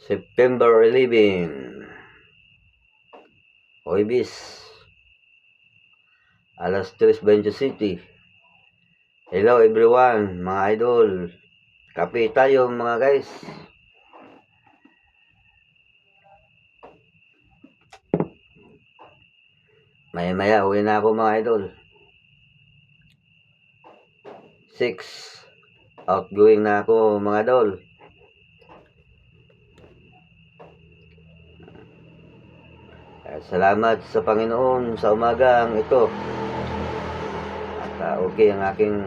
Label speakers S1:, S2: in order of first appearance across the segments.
S1: September 11, Huwebes, alas 3:27. Hello everyone, mga idol. Kape tayo mga guys. Maya-maya uwi na ako mga idol. 6 outgoing na ako mga idol. Salamat sa Panginoon sa umagang ito. At okay ang aking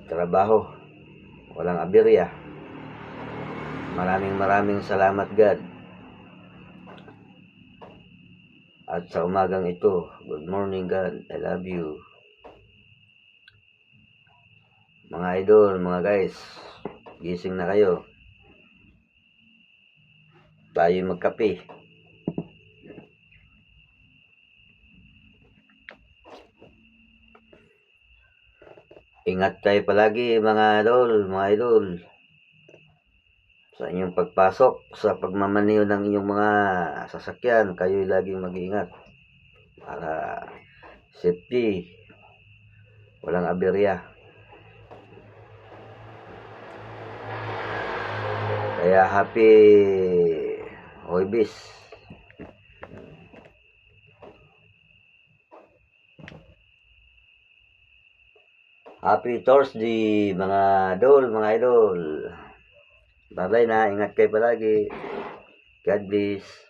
S1: trabaho. Walang aberya. Maraming salamat God. At sa umagang ito, good morning God, I love you. Mga idol, mga guys, gising na kayo. Tayo magkape. Ingat kayo palagi mga idol, sa inyong pagpasok, sa pagmamaneho ng inyong mga sasakyan. Kayo'y laging mag-iingat para safety, walang aberya. Kaya happy Huwebes. Happy Thursday mga idol. Bye-bye na, ingat kayo palagi. God bless.